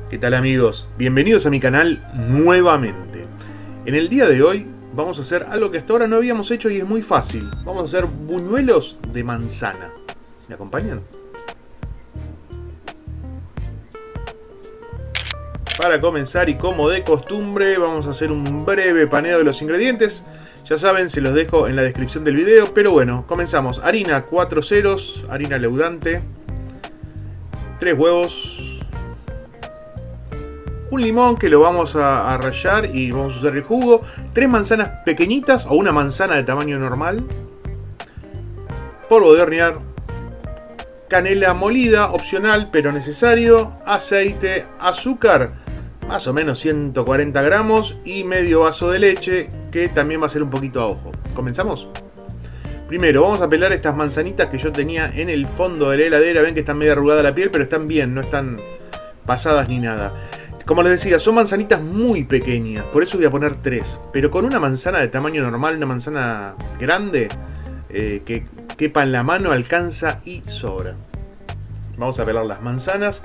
¿Qué tal amigos? Bienvenidos a mi canal nuevamente. En el día de hoy vamos a hacer algo que hasta ahora no habíamos hecho y es muy fácil. Vamos a hacer buñuelos de manzana. ¿Me acompañan? Para comenzar y como de costumbre vamos a hacer un breve paneo de los ingredientes. Ya saben, se los dejo en la descripción del video, pero bueno, comenzamos. Harina 4 ceros, harina leudante, 3 huevos, un limón que lo vamos a rallar y vamos a usar el jugo, 3 manzanas pequeñitas o una manzana de tamaño normal, polvo de hornear, canela molida, opcional pero necesario, aceite, azúcar, más o menos 140 gramos y medio vaso de leche que también va a ser un poquito a ojo. ¿Comenzamos? Primero vamos a pelar estas manzanitas que yo tenía en el fondo de la heladera. Ven que están medio arrugada la piel, pero están bien, no están pasadas ni nada. Como les decía, son manzanitas muy pequeñas, por eso voy a poner 3. Pero con una manzana de tamaño normal, una manzana grande, que quepa en la mano, alcanza y sobra. Vamos a pelar las manzanas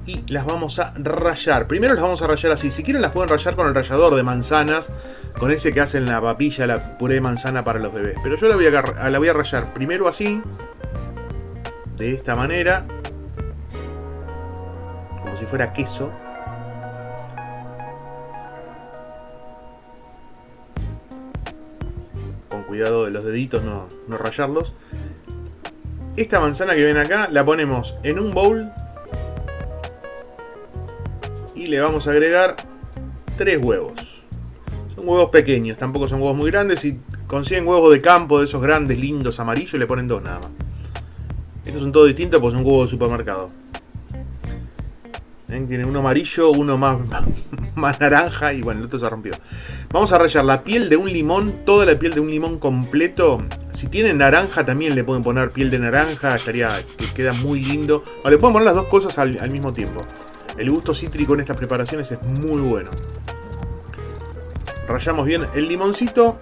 y las vamos a rallar. Primero las vamos a rallar así. Si quieren las pueden rallar con el rallador de manzanas, con ese que hacen la papilla, la puré de manzana para los bebés. Pero yo la voy a rallar primero así, de esta manera, como si fuera queso. Con cuidado de los deditos, no rallarlos. Esta manzana que ven acá la ponemos en un bowl y le vamos a agregar 3 huevos. Son huevos pequeños, tampoco son huevos muy grandes. Si consiguen huevos de campo, de esos grandes, lindos, amarillos, le ponen 2 nada más. Estos son todos distintos porque son huevos de supermercado. Tiene uno amarillo, uno más naranja y bueno, el otro se rompió. Vamos a rallar la piel de un limón, toda la piel de un limón completo. Si tienen naranja también le pueden poner piel de naranja, queda muy lindo. O le pueden poner las dos cosas al mismo tiempo. El gusto cítrico en estas preparaciones es muy bueno. Rallamos bien el limoncito.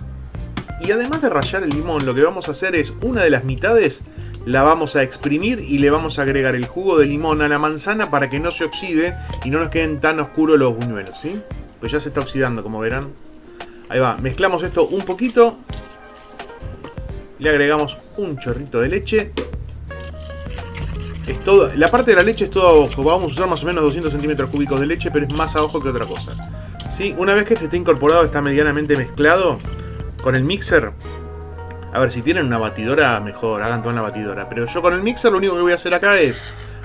Y además de rallar el limón, lo que vamos a hacer es una de las mitades la vamos a exprimir y le vamos a agregar el jugo de limón a la manzana para que no se oxide y no nos queden tan oscuros los buñuelos, ¿sí? Pues ya se está oxidando, como verán. Ahí va, mezclamos esto un poquito. Le agregamos un chorrito de leche. La parte de la leche es todo a ojo. Vamos a usar más o menos 200 centímetros cúbicos de leche, pero es más a ojo que otra cosa, ¿sí? Una vez que este esté incorporado, está medianamente mezclado con el mixer. A ver, si tienen una batidora, mejor, hagan toda una batidora. Pero yo con el mixer lo único que voy a hacer acá es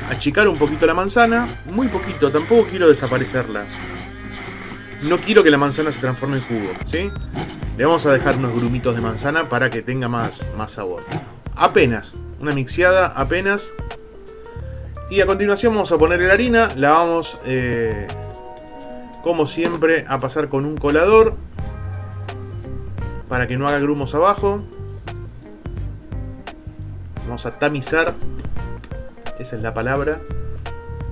achicar un poquito la manzana. Muy poquito, tampoco quiero desaparecerla. No quiero que la manzana se transforme en jugo, ¿sí? Le vamos a dejar unos grumitos de manzana para que tenga más sabor. Apenas, una mixeada apenas. Y a continuación vamos a ponerle la harina. La vamos, como siempre, a pasar con un colador para que no haga grumos abajo. Vamos a tamizar. Esa es la palabra.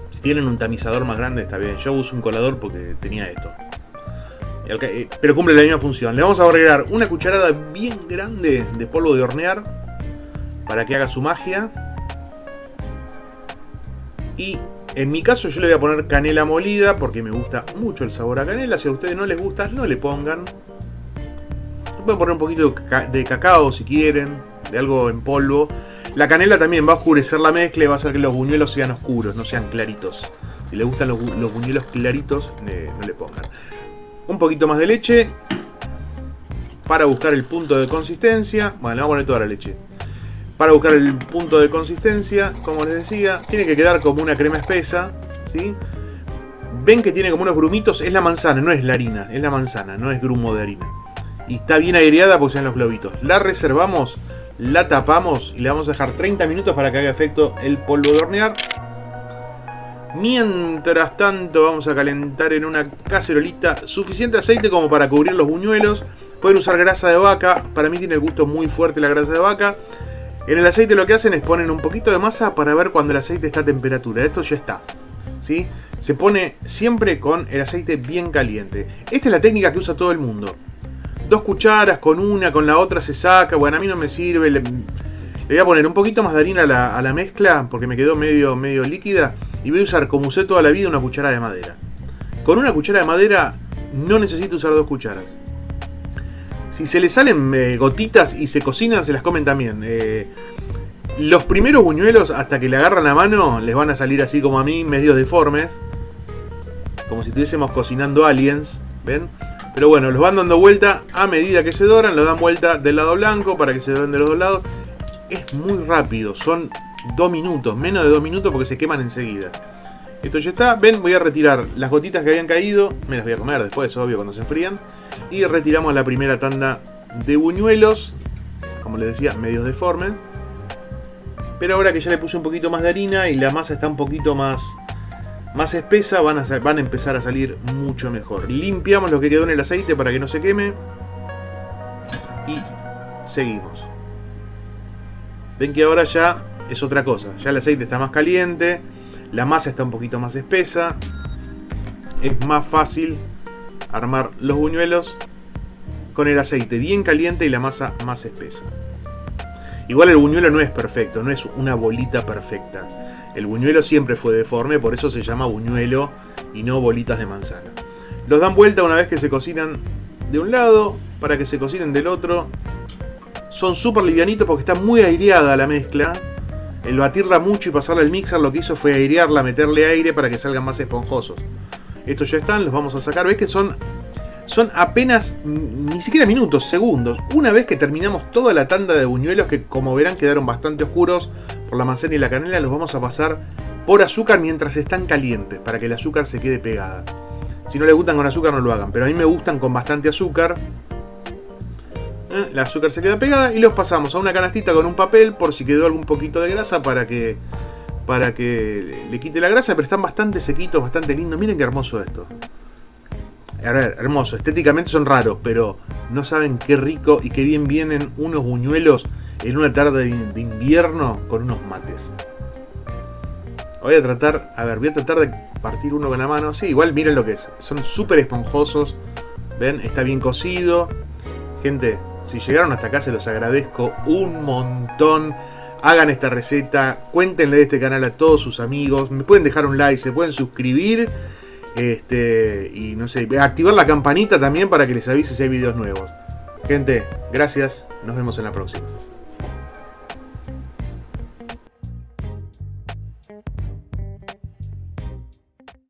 Si tienen un tamizador más grande está bien. Yo uso un colador porque tenía esto. Pero cumple la misma función. Le vamos a agregar una cucharada bien grande de polvo de hornear para que haga su magia. Y en mi caso yo le voy a poner canela molida porque me gusta mucho el sabor a canela. Si a ustedes no les gusta, no le pongan. Pueden poner un poquito de cacao si quieren, de algo en polvo. La canela también va a oscurecer la mezcla y va a hacer que los buñuelos sean oscuros, no sean claritos. Si les gustan los buñuelos claritos, no le pongan. Un poquito más de leche para buscar el punto de consistencia. Bueno, le vamos a poner toda la leche. Para buscar el punto de consistencia, como les decía, tiene que quedar como una crema espesa, ¿sí? Ven que tiene como unos grumitos, es la manzana, no es la harina, es la manzana, no es grumo de harina. Y está bien aireada porque sean los globitos. La reservamos, la tapamos y le vamos a dejar 30 minutos para que haga efecto el polvo de hornear. Mientras tanto vamos a calentar en una cacerolita suficiente aceite como para cubrir los buñuelos. Pueden usar grasa de vaca, para mí tiene el gusto muy fuerte la grasa de vaca. En el aceite lo que hacen es ponen un poquito de masa para ver cuando el aceite está a temperatura. Esto ya está, ¿sí? Se pone siempre con el aceite bien caliente. Esta es la técnica que usa todo el mundo. 2 cucharas, con la otra se saca. Bueno, a mí no me sirve. Le voy a poner un poquito más de harina a la mezcla porque me quedó medio líquida. y voy a usar, como usé toda la vida, una cuchara de madera. Con una cuchara de madera no necesito usar 2 cucharas. Si se le salen gotitas y se cocinan, se las comen también. Los primeros buñuelos, hasta que le agarran la mano, les van a salir así como a mí, medio deformes. Como si estuviésemos cocinando aliens, ¿ven? Pero bueno, los van dando vuelta a medida que se doran, los dan vuelta del lado blanco para que se doren de los dos lados. Es muy rápido, son 2 minutos, menos de 2 minutos porque se queman enseguida. Esto ya está, ven, voy a retirar las gotitas que habían caído, me las voy a comer después, obvio, cuando se enfrían. Y retiramos la primera tanda de buñuelos, como les decía, medios deformes. Pero ahora que ya le puse un poquito más de harina y la masa está un poquito más espesa, van a empezar a salir mucho mejor. Limpiamos lo que quedó en el aceite para que no se queme. Y seguimos. Ven que ahora ya es otra cosa. Ya el aceite está más caliente, la masa está un poquito más espesa. Es más fácil armar los buñuelos con el aceite bien caliente y la masa más espesa. Igual el buñuelo no es perfecto, no es una bolita perfecta. El buñuelo siempre fue deforme, por eso se llama buñuelo y no bolitas de manzana. Los dan vuelta una vez que se cocinan de un lado para que se cocinen del otro. Son súper livianitos porque está muy aireada la mezcla. El batirla mucho y pasarla al mixer lo que hizo fue airearla, meterle aire para que salgan más esponjosos. Estos ya están, los vamos a sacar. ¿Ves que son apenas, ni siquiera minutos, segundos? Una vez que terminamos toda la tanda de buñuelos, que como verán quedaron bastante oscuros por la manzana y la canela, los vamos a pasar por azúcar mientras están calientes, para que el azúcar se quede pegada. Si no les gustan con azúcar no lo hagan, pero a mí me gustan con bastante azúcar. El azúcar se queda pegada y los pasamos a una canastita con un papel por si quedó algún poquito de grasa para que le quite la grasa, pero están bastante sequitos, bastante lindos. Miren qué hermoso esto. A ver, hermoso, estéticamente son raros, pero no saben qué rico y qué bien vienen unos buñuelos en una tarde de invierno con unos mates. Voy a tratar de partir uno con la mano. Sí, igual miren lo que es. Son súper esponjosos. ¿Ven? Está bien cocido. Gente, si llegaron hasta acá se los agradezco un montón. Hagan esta receta, cuéntenle de este canal a todos sus amigos. Me pueden dejar un like, se pueden suscribir. Y no sé, activar la campanita también para que les avise si hay videos nuevos. Gente, gracias. Nos vemos en la próxima.